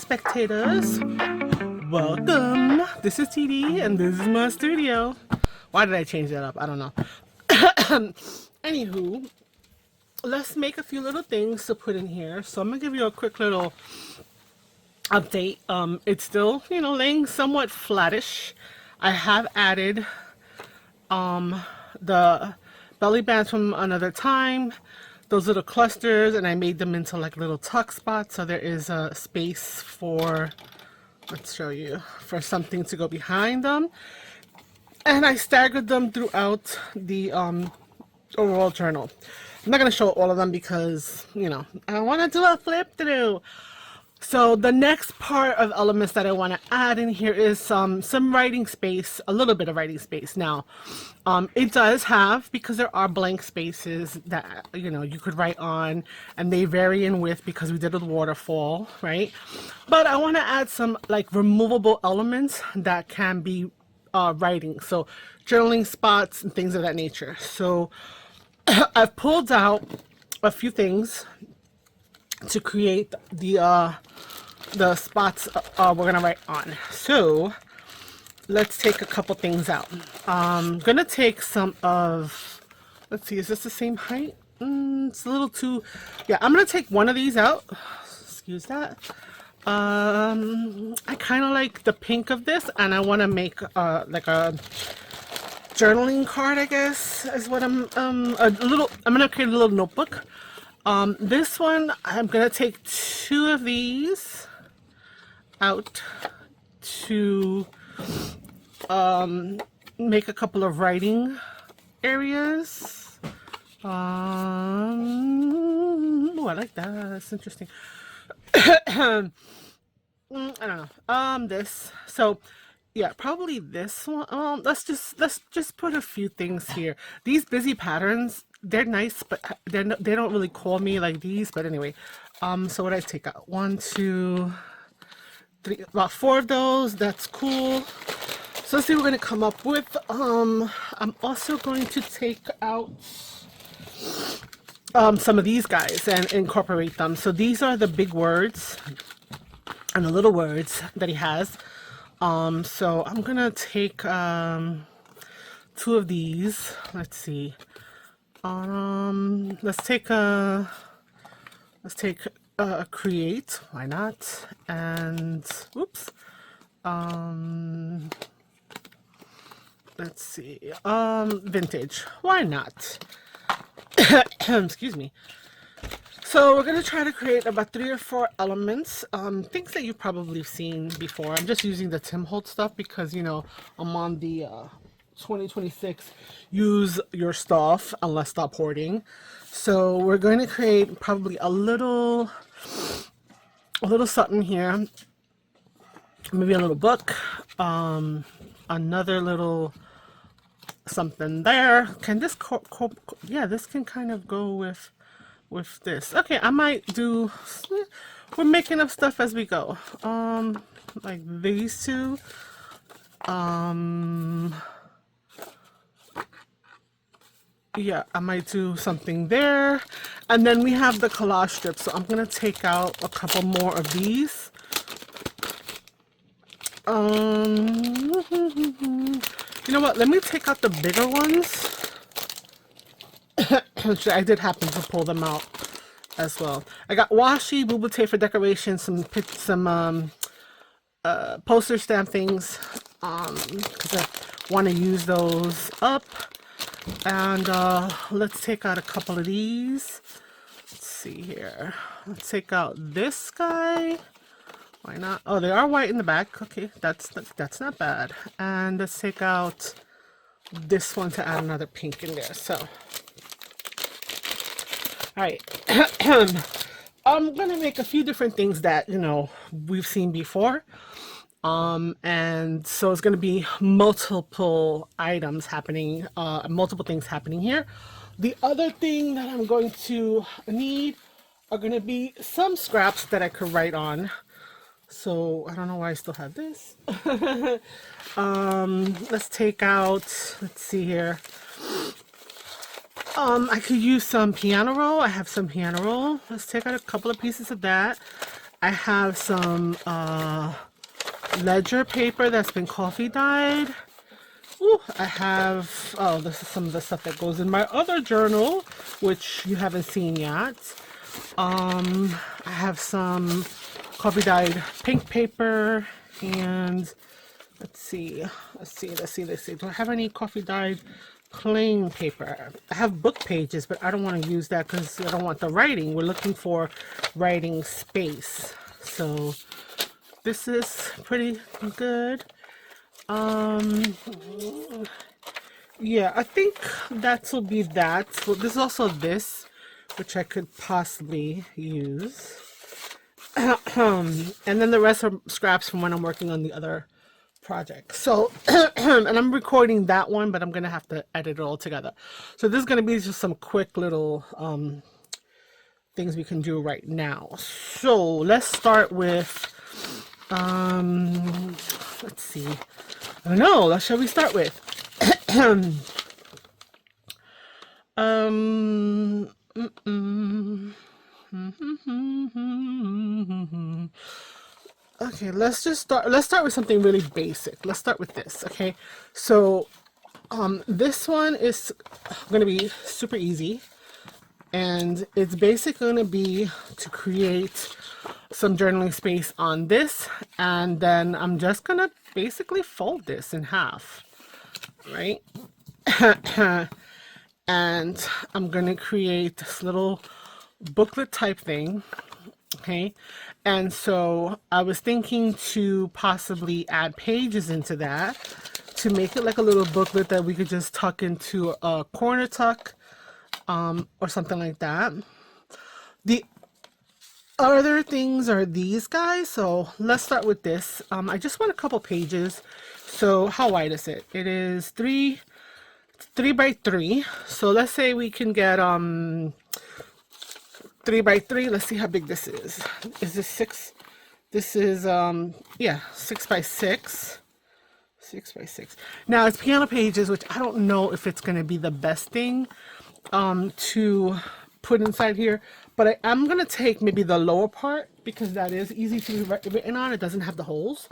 Spectators. Welcome. This is TD and this is my studio. Why did I change that up? I don't know. Anywho, let's make a few little things to put in here. So I'm gonna give you a quick little update. It's still, laying somewhat flattish. I have added the belly bands from another time, those little clusters, and I made them into like little tuck spots, so there is a space for, let's show you, for something to go behind them. And I staggered them throughout the overall journal. I'm not going to show all of them because, I want to do a flip through. So the next part of elements that I want to add in here is some writing space, a little bit of writing space. Now, it does have, because there are blank spaces that, you could write on, and they vary in width because we did a waterfall, right? But I want to add some like removable elements that can be writing. So journaling spots and things of that nature. So I've pulled out a few things to create the spots we're gonna write on. So let's take a couple things out. I'm gonna take some of, let's see, is this the same height? It's a little too, yeah, I'm gonna take one of these out. Excuse that. I kind of like the pink of this, and I want to make like a journaling card, I guess, is what I'm gonna create a little notebook. This one, I'm gonna take two of these out to make a couple of writing areas. Oh, I like that. That's interesting. I don't know. This. So, yeah, probably this one. Let's just put a few things here. These busy patterns, they're nice, but they don't really call me like these. But anyway, so what I take out? 1, 2, 3, about 4 of those. That's cool. So let's see what we're gonna come up with. I'm also going to take out some of these guys and incorporate them. So these are the big words and the little words that he has. So I'm gonna take 2 of these. Let's see. Let's take create. Why not? And oops. Let's see. Vintage. Why not? Excuse me. So we're going to try to create about 3 or 4 elements, things that you've probably seen before. I'm just using the Tim Holtz stuff because, I'm on the 2026 use your stuff and let's stop hoarding. So we're going to create probably a little something here. Maybe a little book, another little something there. Can this yeah, this can kind of go with this. Okay, I might do, we're making up stuff as we go. Like these 2. Yeah, I might do something there. And then we have the collage strips. So I'm gonna take out a couple more of these. You know what? Let me take out the bigger ones. I did happen to pull them out as well. I got washi, boo-boo tape for decoration, some poster stamp things, because I want to use those up. And let's take out a couple of these. Let's see here. Let's take out this guy. Why not? Oh, they are white in the back. Okay, that's not bad. And let's take out this one to add another pink in there. So, all right. I'm gonna make a few different things that we've seen before. And so it's gonna be multiple items happening, multiple things happening here. The other thing that I'm going to need are gonna be some scraps that I could write on. So I don't know why I still have this. Let's take out, let's see here. I could use some piano roll. I have some piano roll. Let's take out a couple of pieces of that. I have some ledger paper that's been coffee dyed. Ooh, I have, oh, this is some of the stuff that goes in my other journal, which you haven't seen yet. I have some coffee dyed pink paper, and let's see. Do I have any coffee dyed plain paper? I have book pages, but I don't want to use that because I don't want the writing. We're looking for writing space. So this is pretty good. Yeah, I think that will be that. Well, there's also this, which I could possibly use. And then the rest are scraps from when I'm working on the other project. So, and I'm recording that one, but I'm going to have to edit it all together. So this is going to be just some quick little things we can do right now. So let's start with, let's see. I don't know, what shall we start with? Okay, let's start with something really basic. Let's start with this, okay? So, this one is going to be super easy, and it's basically going to be to create some journaling space on this, and then I'm just going to basically fold this in half, right? And I'm going to create this little booklet type thing, okay? And so I was thinking to possibly add pages into that to make it like a little booklet that we could just tuck into a corner tuck, or something like that. The other things are these guys. So let's start with this. I just want a couple pages. So how wide is it? It is 3 by 3. So let's say we can get 3 by 3. Let's see how big this is. Is this 6? This is yeah, 6 by 6. 6 by 6. Now it's piano pages, which I don't know if it's going to be the best thing to put inside here, but I am going to take maybe the lower part because that is easy to be written on. It doesn't have the holes.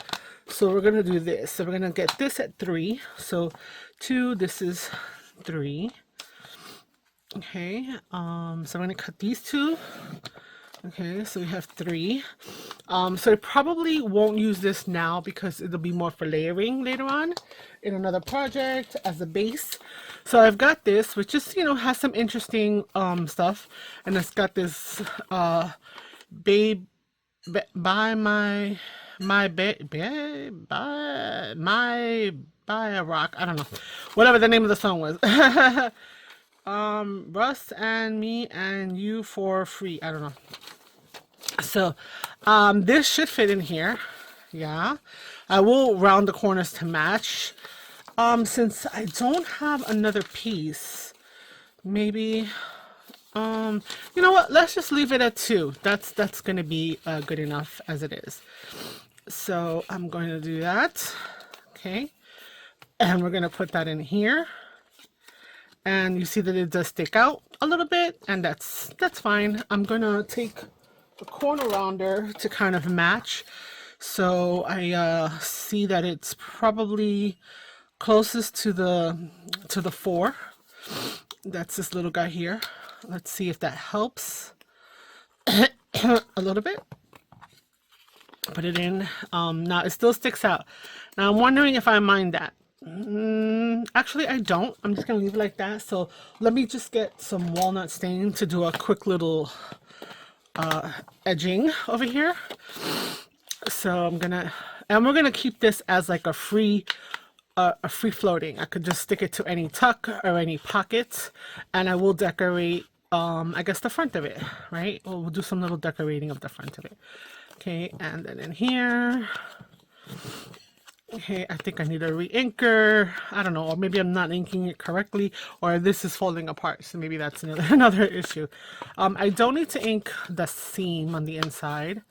So we're going to do this. So we're going to get this at 3. So 2, this is 3. Okay, so I'm going to cut these 2. Okay, so we have 3. So I probably won't use this now because it'll be more for layering later on in another project as a base. So I've got this, which just, you know, has some interesting stuff, and it's got this babe by my by a rock. I don't know, whatever the name of the song was. Russ and me and you for free. I don't know. So this should fit in here. Yeah, I will round the corners to match. Since I don't have another piece, maybe you know what, let's just leave it at 2. That's gonna be good enough as it is. So I'm going to do that. Okay, and we're gonna put that in here. And you see that it does stick out a little bit, and that's fine. I'm gonna take the corner rounder to kind of match. So I see that it's probably closest to the 4. That's this little guy here. Let's see if that helps a little bit. Put it in. Now it still sticks out. Now I'm wondering if I mind that. Actually I don't. I'm just gonna leave it like that. So let me just get some walnut stain to do a quick little edging over here. So we're gonna keep this as like a free floating. I could just stick it to any tuck or any pocket, and I will decorate I guess the front of it, right? We'll do some little decorating of the front of it. Okay, and then in here. Okay, I think I need a re-inker. I don't know, or maybe I'm not inking it correctly, or this is falling apart, so maybe that's another issue. I don't need to ink the seam on the inside.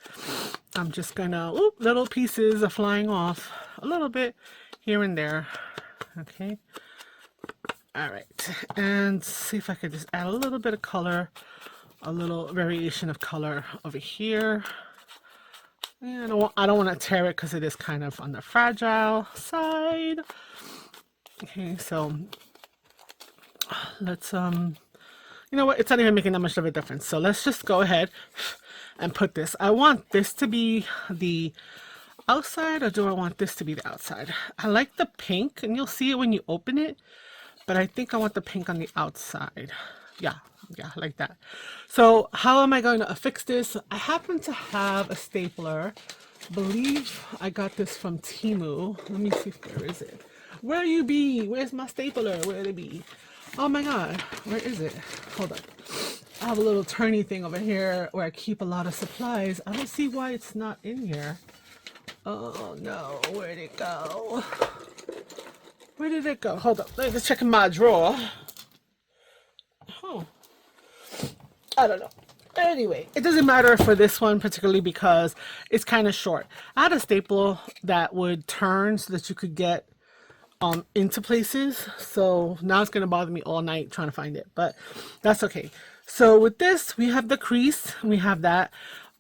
I'm just gonna, little pieces are flying off a little bit here and there. Okay, all right, and see if I could just add a little bit of color, a little variation of color over here. Yeah, I don't want to tear it because it is kind of on the fragile side. Okay, so let's you know what, it's not even making that much of a difference, so let's just go ahead and put this. I want this to be the outside, or do I want this to be the outside? I like the pink, and you'll see it when you open it, but I think I want the pink on the outside. Yeah, like that. So how am I going to affix this? I happen to have a stapler. I believe I got this from Temu. Let me see, where is it? Where you be? Where's my stapler? Where it be? Oh my god, where is it? Hold up. I have a little turny thing over here where I keep a lot of supplies. I don't see why it's not in here. Oh no, where'd it go? Where did it go? Hold up, let me just check in my drawer. Oh, I don't know. Anyway, it doesn't matter for this one particularly because it's kind of short. I had a staple that would turn so that you could get into places, so now it's going to bother me all night trying to find it, but that's okay. So with this, we have the crease, we have that.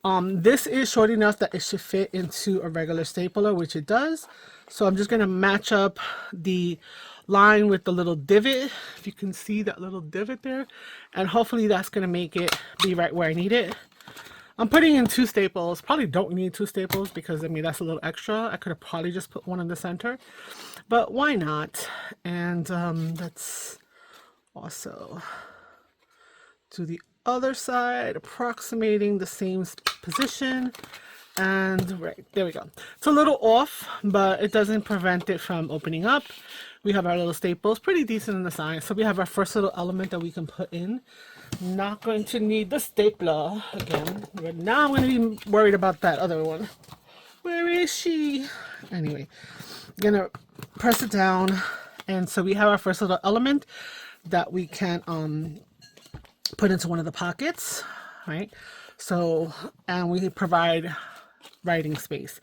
This is short enough that it should fit into a regular stapler, which it does. So I'm just going to match up the line with the little divot, if you can see that little divot there, and hopefully that's going to make it be right where I need it. I'm putting in 2 staples. Probably don't need 2 staples because I mean that's a little extra. I could have probably just put one in the center, but why not? And let's also do the other side, approximating the same position. And right, there we go. It's a little off, but it doesn't prevent it from opening up. We have our little staples, pretty decent in the size. So we have our first little element that we can put in. Not going to need the stapler again, but now I'm going to be worried about that other one. Where is she? Anyway, I'm going to press it down. And so we have our first little element that we can put into one of the pockets, right? So, and we provide writing space.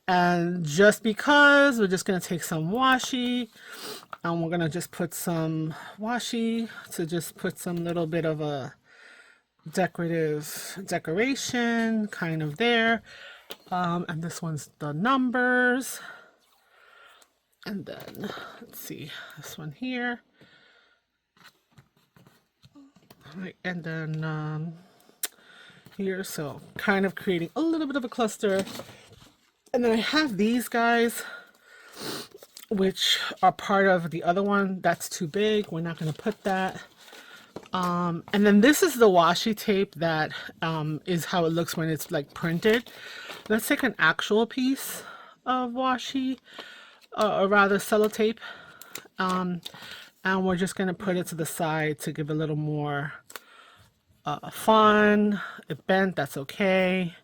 And just because, we're just going to take some washi, and we're going to just put some washi to just put some little bit of a decoration kind of there. And this one's the numbers. And then, let's see, this one here. Right, and then here, so kind of creating a little bit of a cluster. And then I have these guys, which are part of the other one. That's too big, we're not going to put that. And then this is the washi tape that is how it looks when it's like printed. Let's take an actual piece of washi, or rather sellotape, and we're just going to put it to the side to give a little more fun. It bent, that's okay.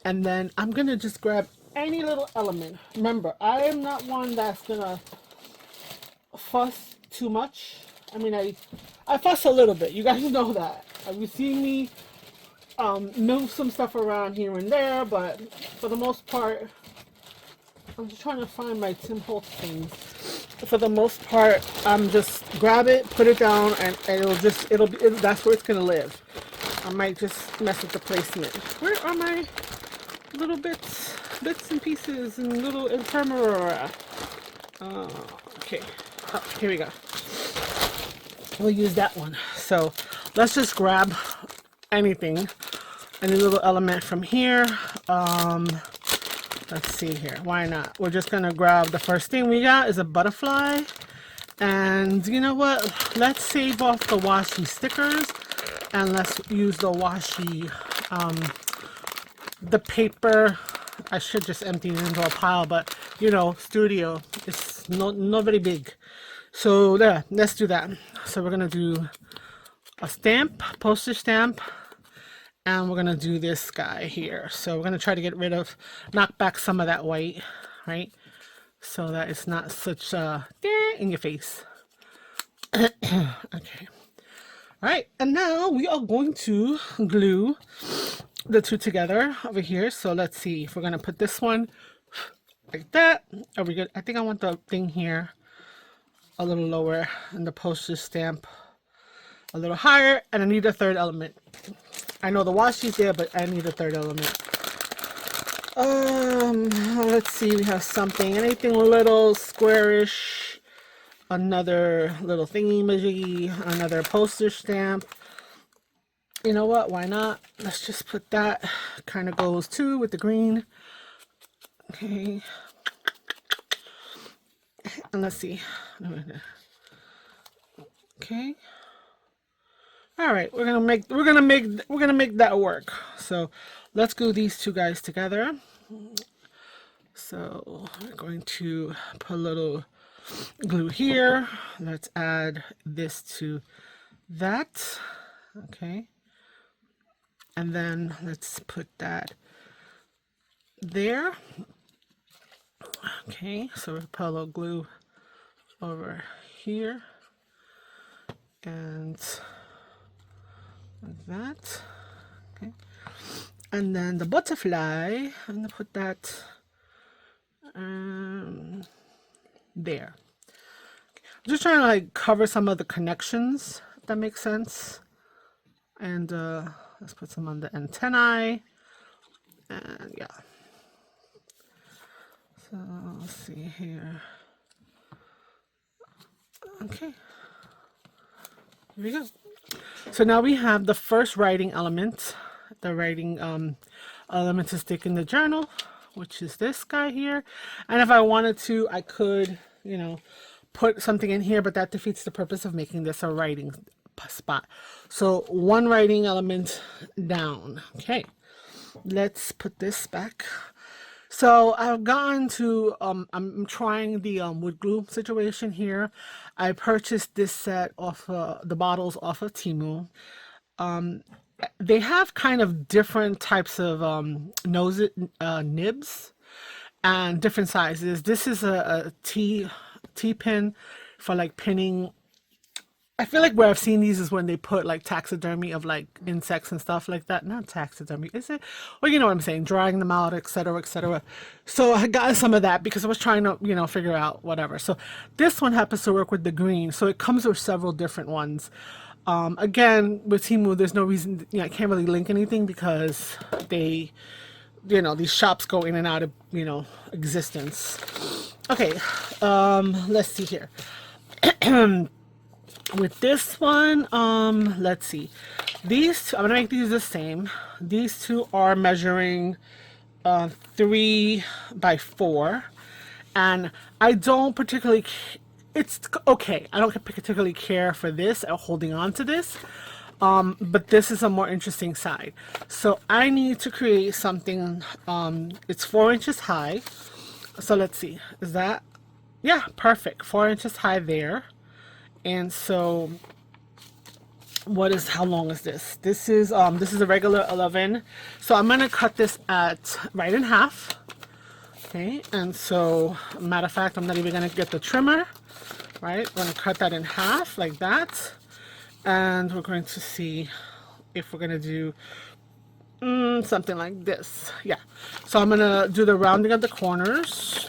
And then I'm going to just grab any little element. Remember, I am not one that's going to fuss too much. I mean, I fuss a little bit. You guys know that. You've seen me move some stuff around here and there, but for the most part, I'm just trying to find my Tim Holtz things. For the most part, I'm just grab it, put it down, and that's where it's gonna live. I might just mess with the placement. Where are my little bits and pieces and little ephemera? Okay, here we go. We'll use that one. So let's just grab anything, any little element from here. Let's see here. Why not? We're just gonna grab the first thing we got is a butterfly. And you know what? Let's save off the washi stickers and let's use the washi, the paper. I should just empty it into a pile, but you know, studio, it's not very big. So there, let's do that. So we're gonna do a stamp, postage stamp, and we're gonna do this guy here. So we're gonna try to get rid of, knock back some of that white, right? So that it's not such a in your face. Okay. All right, and now we are going to glue the two together over here. So let's see if we're gonna put this one like that. Are we good? I think I want the thing here a little lower and the postage stamp a little higher, and I need a third element. I know the washi's there, but I need a third element. Let's see, we have something, anything little squarish, another little thingy-majiggy, another postage stamp. You know what, why not? Let's just put that, kind of goes too with the green. Okay. And let's see. Okay. All right, we're gonna make that work. So let's glue these two guys together. So we're going to put a little glue here. Let's add this to that. Okay. And then let's put that there. Okay, so we'll put a little glue over here. And like that. Okay. And then the butterfly, I'm gonna put that there. I'm just trying to like cover some of the connections, if that makes sense. And let's put some on the antennae. And yeah. So let's see here. Okay. Here we go. So now we have the first writing element. The writing element to stick in the journal, which is this guy here. And if I wanted to, I could, you know, put something in here, but that defeats the purpose of making this a writing spot. So one writing element down. Okay, let's put this back. So I've gotten to, I'm trying the wood glue situation here. I purchased this set off the bottles off of Temu. They have kind of different types of nibs and different sizes. This is a T-pin for like pinning. I feel like where I've seen these is when they put like taxidermy of like insects and stuff like that. Not taxidermy, is it? Well, you know what I'm saying, drying them out, etc., etc. So I got some of that because I was trying to, you know, figure out whatever. So this one happens to work with the green. So it comes with several different ones. Again, with Temu, there's no reason, you know, I can't really link anything because they, you know, these shops go in and out of, you know, existence. Okay, let's see here. With this one, let's see. These two, I'm gonna make these the same. These two are measuring 3 by 4, and I don't particularly. It's okay. I don't particularly care for this or holding on to this, but this is a more interesting side. So I need to create something. It's 4 inches high. So let's see. Is that? Yeah, perfect. 4 inches high there. And so how long is this? This is a regular 11. So I'm gonna cut this right in half. Okay, and so matter of fact, I'm not even gonna get the trimmer. Right, we're gonna cut that in half like that, and we're going to see if we're gonna do something like this. Yeah, so I'm gonna do the rounding of the corners.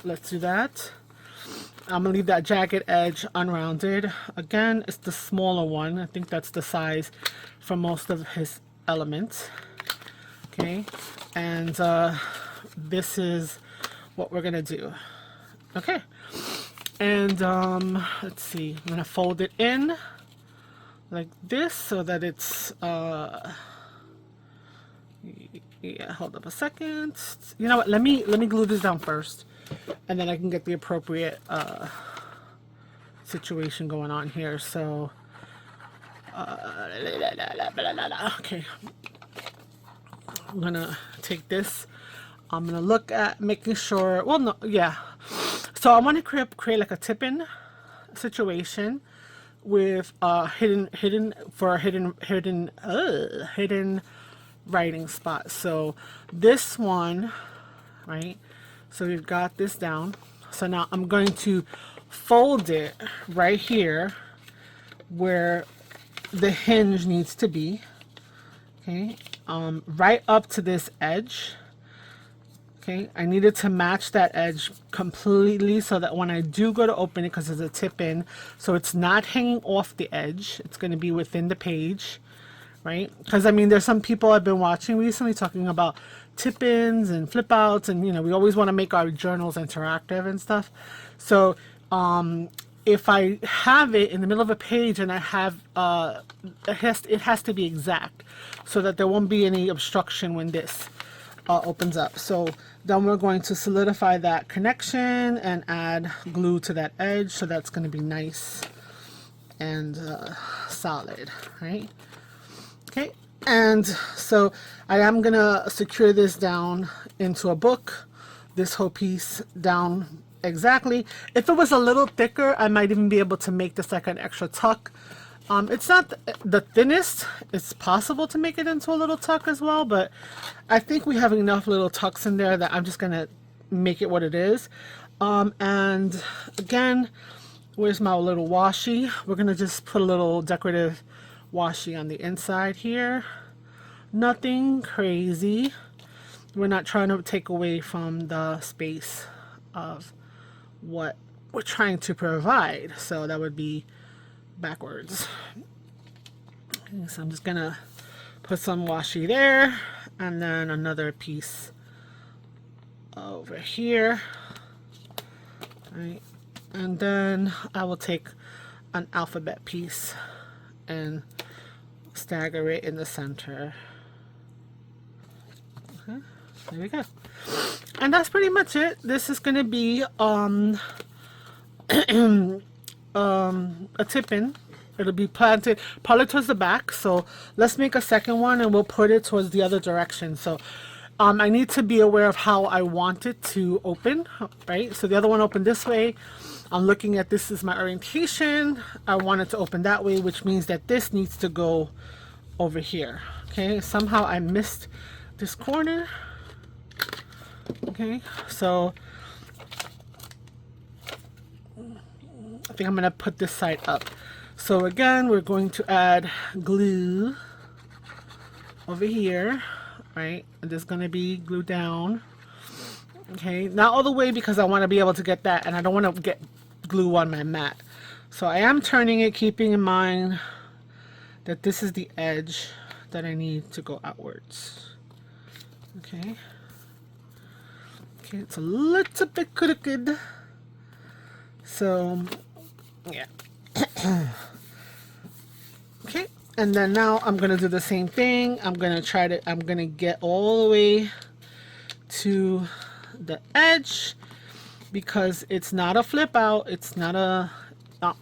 Let's do that. I'm gonna leave that jagged edge unrounded. Again, it's the smaller one. I think that's the size for most of his elements. Okay, and this is what we're gonna do. Okay, and let's see. I'm gonna fold it in like this so that it's yeah. Hold up a second. You know what? Let me glue this down first, and then I can get the appropriate situation going on here. So okay, I'm gonna take this. I'm gonna look at making sure. Well, no, yeah. So I want to create like a tip-in situation with hidden writing spot. So this one, right? So we've got this down. So now I'm going to fold it right here where the hinge needs to be. Okay, right up to this edge. Okay, I needed to match that edge completely so that when I do go to open it, because there's a tip in, so it's not hanging off the edge, it's going to be within the page, right? Because I mean, there's some people I've been watching recently talking about tip-ins and flip-outs, and you know, we always want to make our journals interactive and stuff. So if I have it in the middle of a page and I have it has to be exact so that there won't be any obstruction when this opens up. So then we're going to solidify that connection and add glue to that edge, so that's going to be nice and solid, right? Okay, and so I am gonna secure this down into a book, this whole piece down exactly. If it was a little thicker, I might even be able to make this like an extra tuck. It's not the thinnest. It's possible to make it into a little tuck as well, but I think we have enough little tucks in there that I'm just gonna make it what it is. And again, where's my little washi? We're gonna just put a little decorative washi on the inside here. Nothing crazy. We're not trying to take away from the space of what we're trying to provide. So that would be backwards. Okay, so I'm just gonna put some washi there, and then another piece over here. All right. And then I will take an alphabet piece and stagger it in the center. Okay, there we go. And that's pretty much it. This is going to be a tip-in. It'll be planted probably towards the back. So let's make a second one and we'll put it towards the other direction. So I need to be aware of how I want it to open, right? So the other one opened this way. I'm looking at this as my orientation. I want it to open that way, which means that this needs to go over here. Okay, somehow I missed this corner. Okay, so I think I'm gonna put this side up. So again, we're going to add glue over here, right? And there's gonna be glue down. Okay, not all the way because I want to be able to get that, and I don't want to get glue on my mat. So I am turning it, keeping in mind that this is the edge that I need to go outwards. Okay. Okay, it's a little bit crooked. So, yeah. Okay, and then now I'm going to do the same thing. I'm going to get all the way to the edge, because it's not a flip out, it's not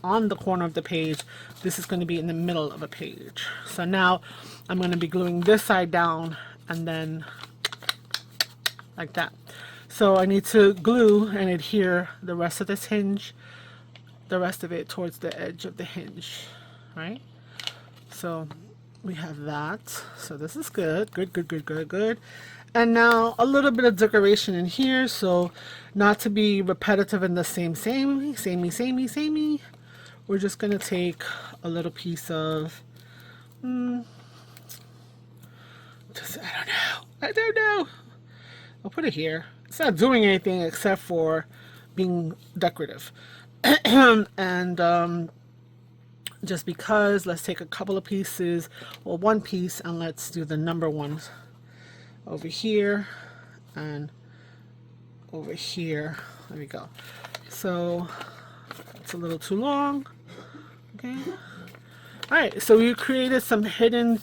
on the corner of the page. This is going to be in the middle of a page. So now I'm going to be gluing this side down and then like that. So I need to glue and adhere the rest of this hinge, the rest of it towards the edge of the hinge, right? So we have that. So this is good. Good. And now a little bit of decoration in here, so not to be repetitive in the samey. We're just gonna take a little piece of, I don't know. I'll put it here. It's not doing anything except for being decorative. And just because, let's take a couple of pieces, or one piece, and let's do the number ones. Over here and over here. There we go. So it's a little too long. Okay. All right. So we created some hidden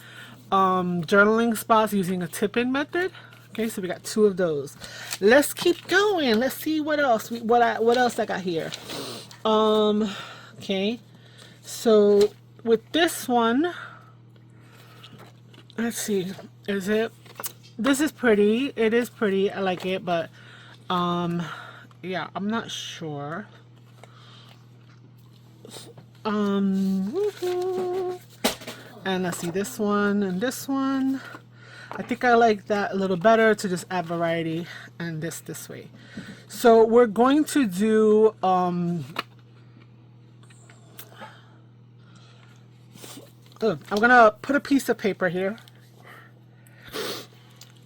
journaling spots using a tip-in method. Okay. So we got 2 of those. Let's keep going. Let's see what else. What else I got here. Okay. So with this one, let's see. Is it? This is pretty. It is pretty. I like it, but yeah, I'm not sure. And let's see, this one and this one. I think I like that a little better, to just add variety, and this way. So we're going to do I'm gonna put a piece of paper here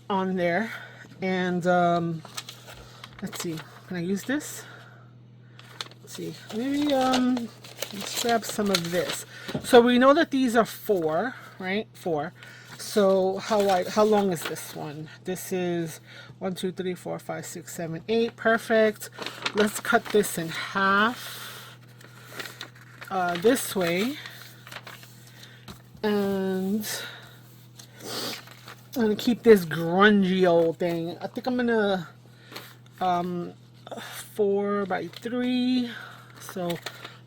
on there, and let's see, can I use this? Let's see, maybe let's grab some of this. So we know that these are 4, right? 4. So how long is this one? This is 1, 2, 3, 4, 5, 6, 7, 8. Perfect. Let's cut this in half this way, and I'm gonna keep this grungy old thing. I think I'm gonna 4 by 3. So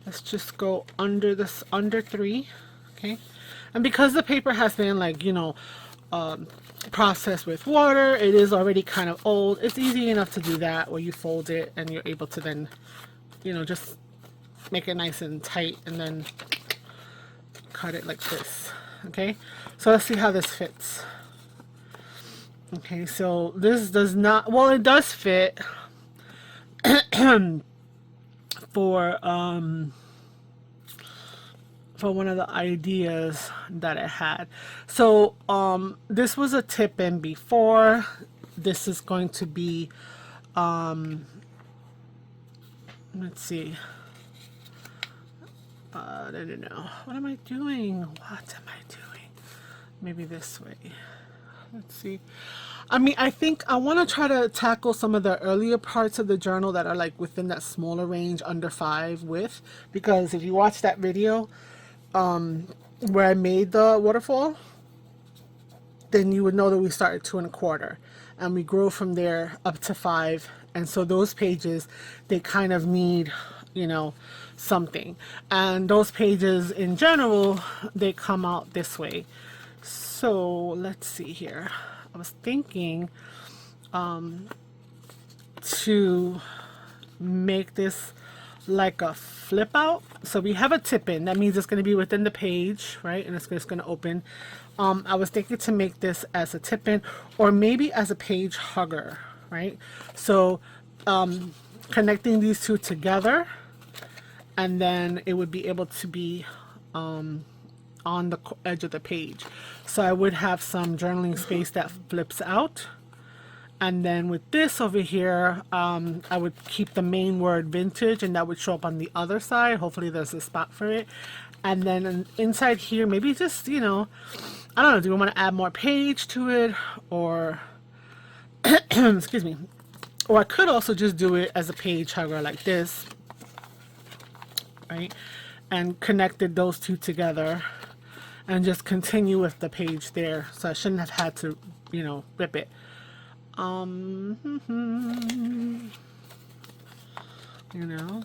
let's just go under this, under 3. Okay. And because the paper has been, like, you know, processed with water, it is already kind of old. It's easy enough to do that where you fold it and you're able to then, you know, just make it nice and tight and then cut it like this. Okay, so let's see how this fits. Okay, so this does not, well, it does fit for one of the ideas that I had. So this was a tip in before. This is going to be let's see, no, what am I doing? What am I doing? Maybe this way. Let's see. I mean, I think I want to try to tackle some of the earlier parts of the journal that are like within that smaller range, under 5 width, because if you watch that video where I made the waterfall, then you would know that we start at 2 1/4 and we grow from there up to 5. And so those pages, they kind of need, you know, something. And those pages in general, they come out this way. So let's see here. I was thinking to make this like a flip out. So we have a tip in. That means it's going to be within the page, right? And it's just going to open. I was thinking to make this as a tip in, or maybe as a page hugger, right? So connecting these two together, and then it would be able to be on the edge of the page. So I would have some journaling space that flips out. And then with this over here, I would keep the main word vintage, and that would show up on the other side. Hopefully there's a spot for it. And then inside here, maybe just, you know, I don't know, do we want to add more page to it, or excuse me, or I could also just do it as a page hugger like this, right? And connected those two together and just continue with the page there. So I shouldn't have had to, you know, rip it. You know,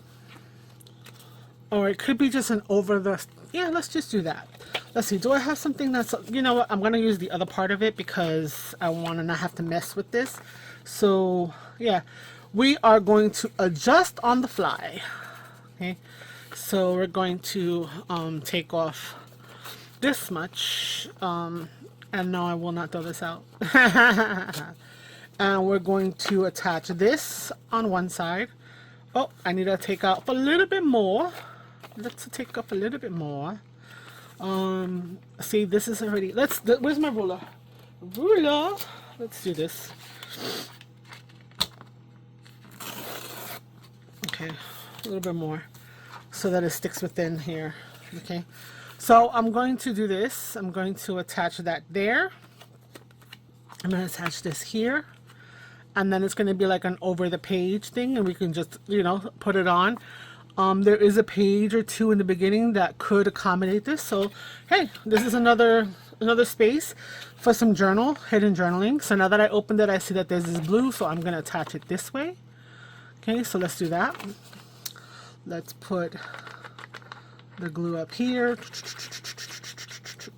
or it could be just an over the, yeah, let's just do that. Let's see, do I have something that's, you know what, I'm going to use the other part of it because I want to not have to mess with this. So yeah, we are going to adjust on the fly. Okay, so we're going to take off this much, and no, I will not throw this out. And we're going to attach this on one side. Oh, I need to take out a little bit more. Let's take up a little bit more. See, this is already, where's my ruler? Ruler. Let's do this. Okay, a little bit more so that it sticks within here. Okay, so I'm going to do this. I'm going to attach that there. I'm going to attach this here. And then it's going to be like an over the page thing, and we can just, you know, put it on. There is a page or two in the beginning that could accommodate this. So, hey, this is another space for some hidden journaling. So now that I opened it, I see that there's this blue, so I'm going to attach it this way. Okay, so let's do that. Let's put the glue up here,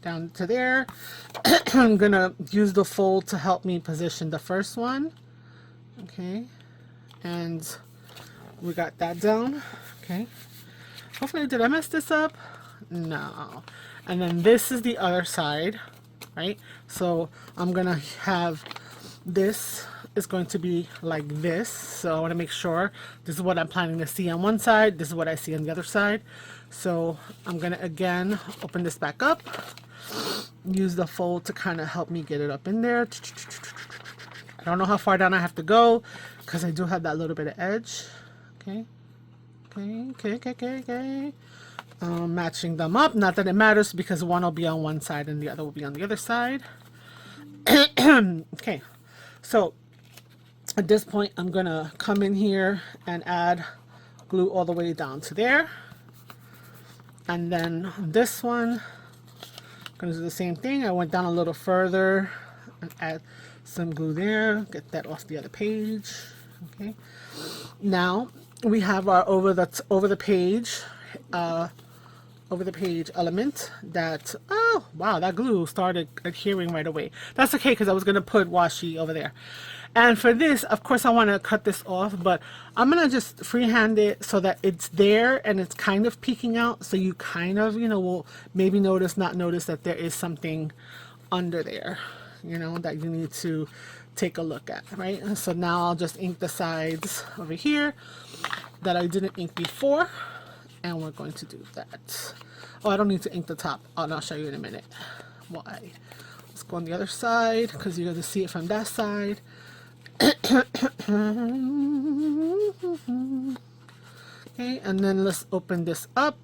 down to there. I'm going to use the fold to help me position the first one. Okay, and we got that down. Okay, hopefully, did I mess this up? No. And then this is the other side, right? So I'm gonna have this is going to be like this. So I want to make sure this is what I'm planning to see on one side, this is what I see on the other side. So I'm gonna again open this back up, use the fold to kind of help me get it up in there. I don't know how far down I have to go because I do have that little bit of edge. Okay. matching them up. Not that it matters because one will be on one side and the other will be on the other side. Okay, so at this point I'm gonna come in here and add glue all the way down to there. And then this one, I'm gonna do the same thing. I went down a little further and add some glue there, get that off the other page. Okay, now we have our over the page element that, oh wow, that glue started adhering right away. That's okay because I was gonna put washi over there. And for this, of course, I want to cut this off, but I'm gonna just freehand it so that it's there and it's kind of peeking out, so you kind of, you know, will maybe not notice that there is something under there, you know, that you need to take a look at, right? So now I'll just ink the sides over here that I didn't ink before, and we're going to do that. Oh, I don't need to ink the top. Oh, and I'll show you in a minute why. Let's go on the other side because you're going to see it from that side. Okay, and then let's open this up.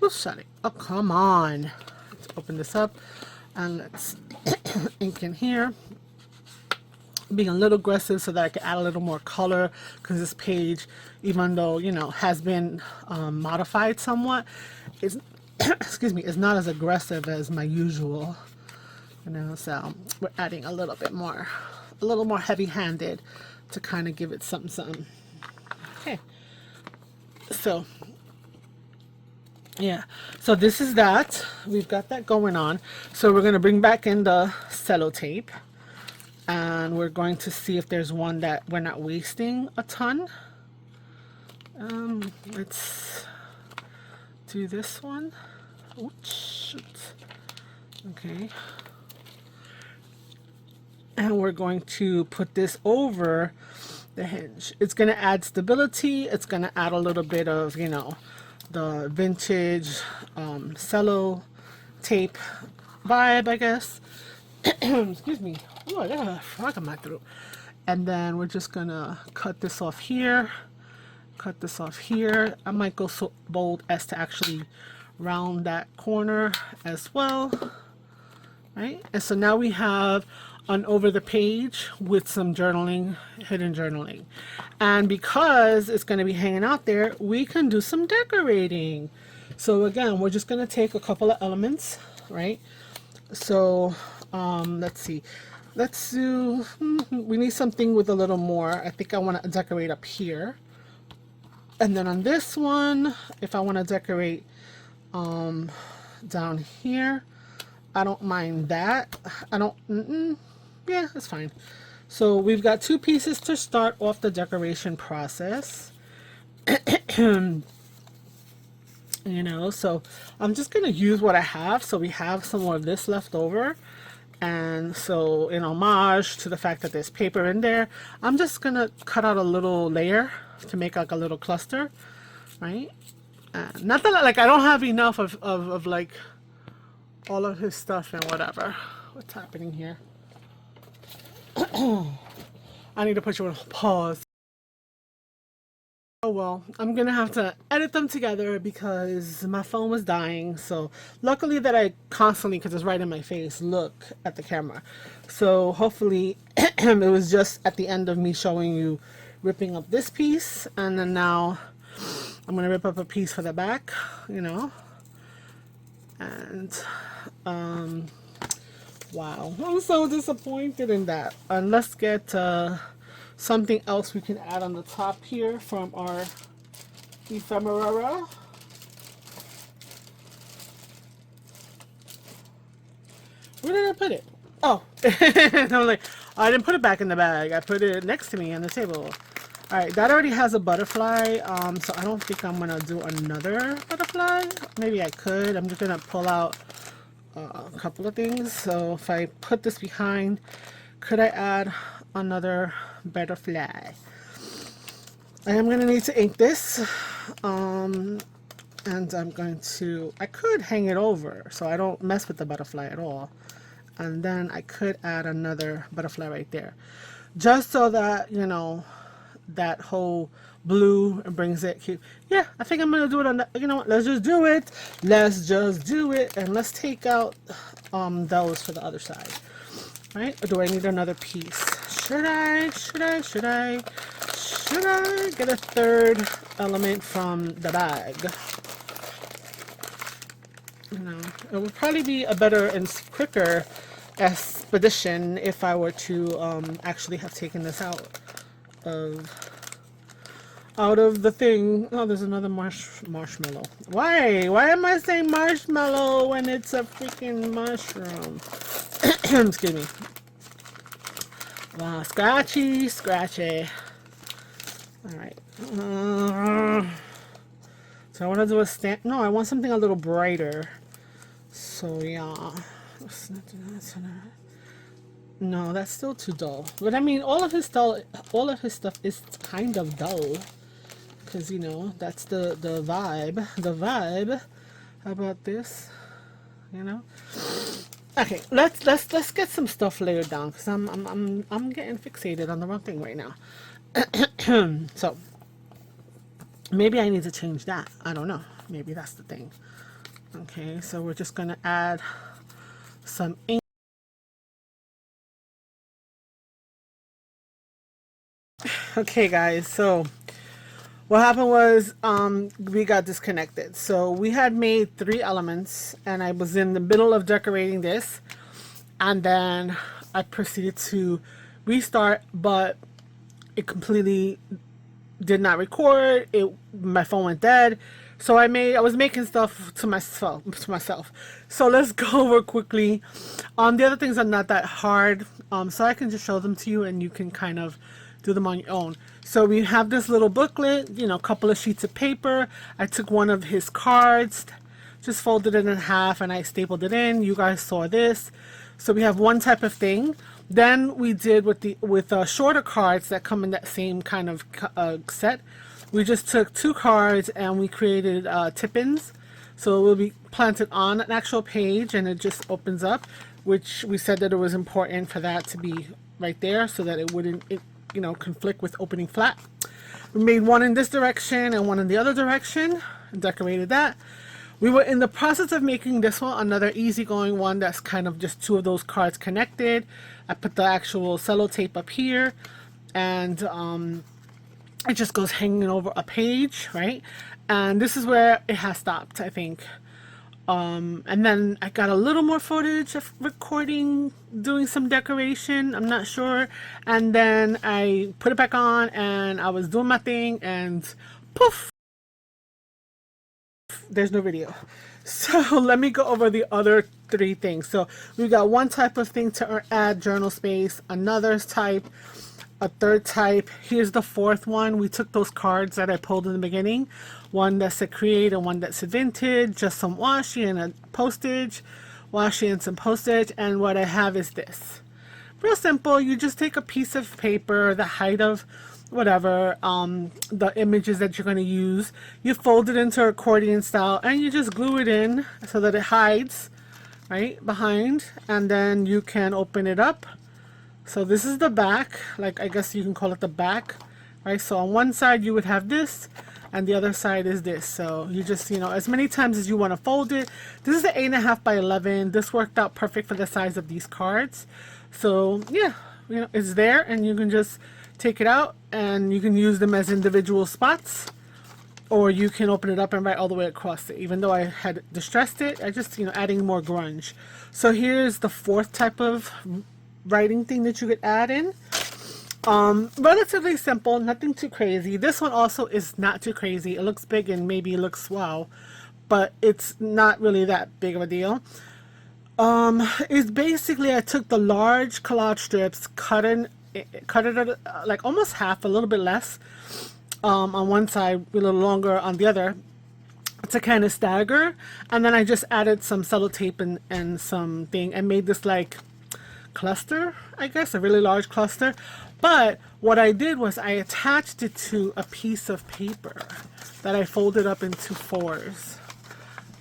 We'll shut it. Oh, come on. Let's open this up and let's ink in here. Being a little aggressive so that I can add a little more color, because this page, even though, you know, has been modified somewhat, is excuse me, is not as aggressive as my usual, you know. So we're adding a little bit more, a little more heavy-handed to kind of give it something. Okay, so yeah, so this is that. We've got that going on. So we're going to bring back in the cello tape. And we're going to see if there's one that we're not wasting a ton. Let's do this one. Oops, shoot. Okay. And we're going to put this over the hinge. It's going to add stability. It's going to add a little bit of, you know, the vintage cello tape vibe, I guess. Excuse me. Oh, I got a frog in my throat. And then we're just gonna cut this off here. Cut this off here. I might go so bold as to actually round that corner as well. Right? And so now we have an over the page with some journaling, hidden journaling. And because it's gonna be hanging out there, we can do some decorating. So again, we're just gonna take a couple of elements, right? So let's see. Let's do, we need something with a little more. I think I want to decorate up here. And then on this one, if I want to decorate down here, I don't mind that. I don't, yeah, it's fine. So we've got two pieces to start off the decoration process. You know, so I'm just going to use what I have. So we have some more of this left over. And so in homage to the fact that there's paper in there, I'm just going to cut out a little layer to make like a little cluster, right? Not that like I don't have enough of like all of his stuff and whatever. What's happening here? I need to put you on pause. Oh well, I'm gonna have to edit them together because my phone was dying. So luckily that I constantly, because it's right in my face, look at the camera. So hopefully it was just at the end of me showing you ripping up this piece, and then now I'm gonna rip up a piece for the back, you know. And wow, I'm so disappointed in that. And let's get something else we can add on the top here from our ephemera. Where did I put it? Oh, I'm like, I didn't put it back in the bag. I put it next to me on the table. All right, that already has a butterfly, so I don't think I'm gonna do another butterfly. Maybe I could. I'm just gonna pull out a couple of things. So if I put this behind, could I add another butterfly? I am gonna need to ink this, and I'm going to, I could hang it over so I don't mess with the butterfly at all, and then I could add another butterfly right there, just so that, you know, that whole blue. It brings it cute. Yeah, I think I'm gonna do it on that. You know what, let's just do it. Let's just do it. And let's take out those for the other side. Right? Or do I need another piece? Should I get a third element from the bag? You know, it would probably be a better and quicker expedition if I were to actually have taken this out of the thing. Oh, there's another marshmallow. Why am I saying marshmallow when it's a freaking mushroom? Excuse me. Wow, scratchy. All right. So I want to do a stand. No, I want something a little brighter. So yeah. No, that's still too dull. But I mean, all of his stuff is kind of dull, because you know that's the vibe. The vibe. How about this? You know. Okay, let's get some stuff layered down, because I'm getting fixated on the wrong thing right now. So maybe I need to change that. I don't know. Maybe that's the thing. Okay, so we're just gonna add some ink. Okay guys, so what happened was we got disconnected. So we had made 3 elements and I was in the middle of decorating this, and then I proceeded to restart, but it completely did not record. My phone went dead. So I was making stuff to myself. So let's go over quickly. The other things are not that hard. So I can just show them to you and you can kind of do them on your own. So we have this little booklet, you know, a couple of sheets of paper. I took one of his cards, just folded it in half, and I stapled it in. You guys saw this. So we have one type of thing. Then we did with shorter cards that come in that same kind of set. We just took 2 cards and we created tip-ins. So it will be planted on an actual page and it just opens up, which we said that it was important for that to be right there so that it wouldn't, you know, conflict with opening flat. We made one in this direction and one in the other direction and decorated that. We were in the process of making this one, another easygoing one that's kind of just 2 of those cards connected. I put the actual sellotape up here, and it just goes hanging over a page, right? And this is where it has stopped, I think. And then I got a little more footage of recording, doing some decoration, I'm not sure. And then I put it back on and I was doing my thing and poof, there's no video. So let me go over the other 3 things. So we got one type of thing to add journal space, another type, a third type. Here's the 4th one. We took those cards that I pulled in the beginning, one that said create and one that said vintage, just some washi and a postage, washi and some postage. And what I have is this. Real simple. You just take a piece of paper, the height of whatever, the images that you're going to use, you fold it into accordion style and you just glue it in so that it hides right behind, and then you can open it up. So this is the back, like I guess you can call it the back, right? So on one side you would have this and the other side is this. So you just, you know, as many times as you want to fold it. This is the 8.5 by 11. This worked out perfect for the size of these cards. So yeah, you know, it's there and you can just take it out and you can use them as individual spots, or you can open it up and write all the way across it. Even though I had distressed it, I just, you know, adding more grunge. So here's the 4th type of writing thing that you could add in. Relatively simple, nothing too crazy. This one also is not too crazy. It looks big and maybe it looks wow, but it's not really that big of a deal. It's basically, I took the large collage strips, cut it like almost half, a little bit less on one side, a little longer on the other, to kind of stagger, and then I just added some sellotape and some thing and made this like cluster, I guess, a really large cluster. But what I did was I attached it to a piece of paper that I folded up into 4s.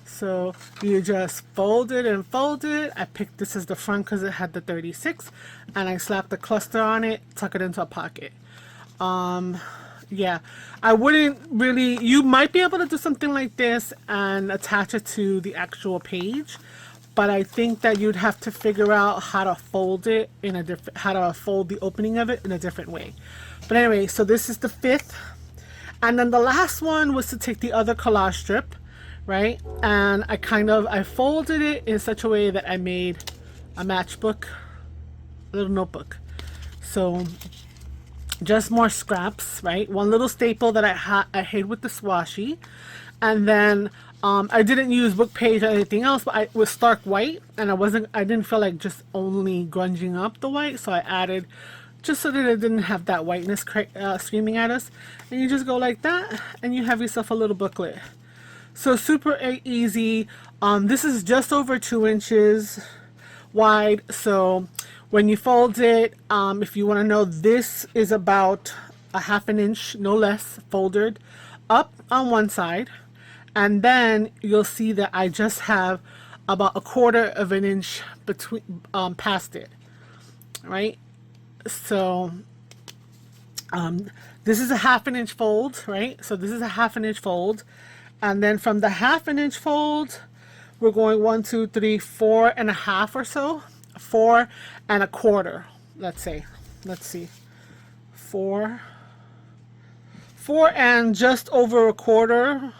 So you just fold it and fold it. I picked this as the front because it had the 36, and I slapped the cluster on it, tuck it into a pocket. Yeah, I wouldn't really, you might be able to do something like this and attach it to the actual page, but I think that you'd have to figure out how to fold it in a different, how to fold the opening of it in a different way. But anyway, so this is the 5th. And then the last one was to take the other collage strip, right? And I folded it in such a way that I made a matchbook, a little notebook. So just more scraps, right? One little staple that I hid with the washi, and then I didn't use book page or anything else, but it was stark white, and I didn't feel like just only grunging up the white, so I added just so that it didn't have that whiteness screaming at us. And you just go like that, and you have yourself a little booklet. So super easy. This is just over 2 inches wide, so when you fold it, if you want to know, this is about a 1/2 inch, no less, folded up on one side, and then you'll see that I just have about 1/4 inch between past it, right? So this is a 1/2 inch fold, right? So this is a 1/2 inch fold, and then from the 1/2 inch fold, we're going 1, 2, 3, 4.5 or so, 4.25. Let's say, let's see, 4 and just over 1/4,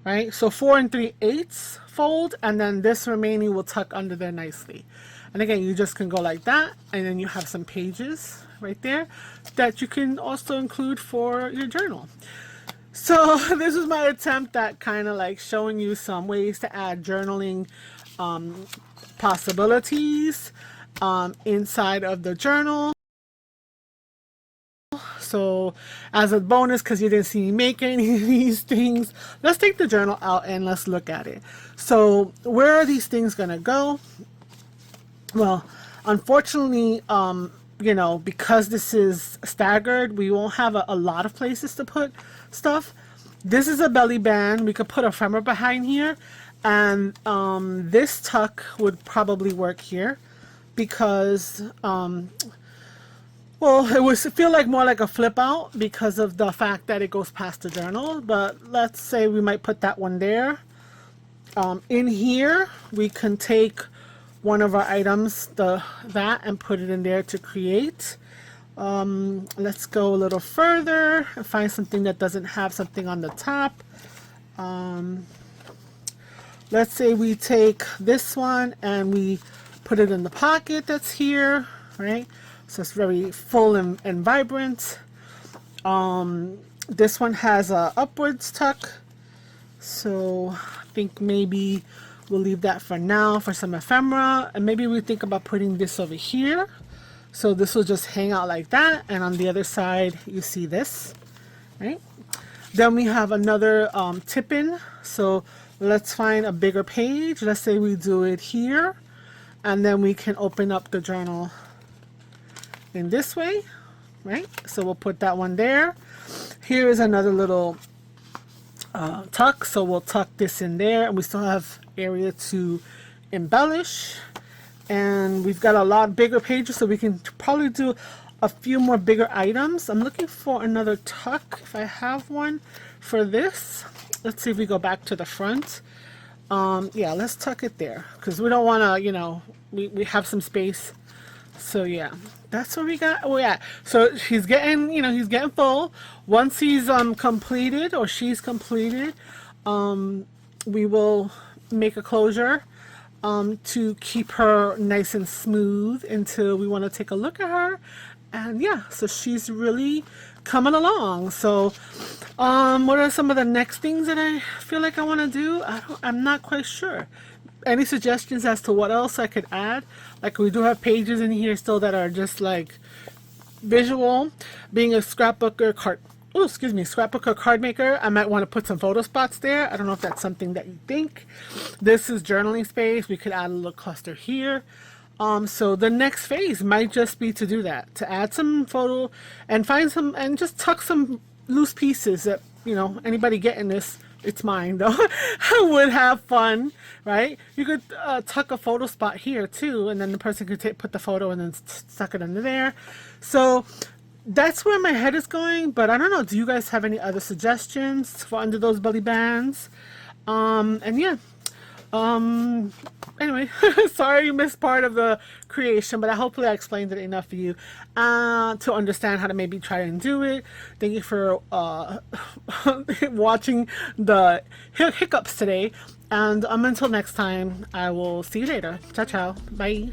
right? So 4 3/8 fold, and then this remaining will tuck under there nicely. And again, you just can go like that, and then you have some pages right there that you can also include for your journal. So this is my attempt at kind of like showing you some ways to add journaling possibilities inside of the journal. So as a bonus, because you didn't see me make any of these things, let's take the journal out and let's look at it. So where are these things going to go? Well, unfortunately, you know, because this is staggered, we won't have a lot of places to put stuff. This is a belly band. We could put a ephemera behind here, and this tuck would probably work here because well, it would feel like more like a flip out because of the fact that it goes past the journal. But let's say we might put that one there. In here we can take one of our items, that, and put it in there to create. Let's go a little further and find something that doesn't have something on the top. Let's say we take this one and we put it in the pocket that's here, right? So it's very full and vibrant. This one has a upwards tuck, so I think maybe we'll leave that for now for some ephemera, and maybe we think about putting this over here. So this will just hang out like that, and on the other side you see this, right? Then we have another tip-in. So let's find a bigger page. Let's say we do it here, and then we can open up the journal in this way, right? So we'll put that one there. Here is another little tuck, so we'll tuck this in there, and we still have area to embellish. And we've got a lot bigger pages, so we can probably do a few more bigger items. I'm looking for another tuck if I have one for this. Let's see if we go back to the front. Yeah, let's tuck it there because we don't want to, you know, we have some space. So yeah, that's what we got. Oh yeah, so he's getting, you know, he's getting full. Once he's completed, or she's completed, we will make a closure to keep her nice and smooth until we want to take a look at her. And yeah, so she's really coming along. So what are some of the next things that I feel like I want to do? I'm not quite sure. Any suggestions as to what else I could add? Like, we do have pages in here still that are just like visual. Being a scrapbooker card maker, I might want to put some photo spots there. I don't know if that's something that you think. This is journaling space. We could add a little cluster here. So the next phase might just be to do that, to add some photo and find some, and just tuck some loose pieces that, you know, anybody getting this, it's mine though, would have fun, right? You could tuck a photo spot here too, and then the person could put the photo and then stuck it under there. So that's where my head is going, but I don't know. Do you guys have any other suggestions for under those belly bands? And yeah. Anyway, sorry you missed part of the creation, but hopefully I explained it enough for you to understand how to maybe try and do it. Thank you for watching the hiccups today. And until next time, I will see you later. Ciao, ciao. Bye.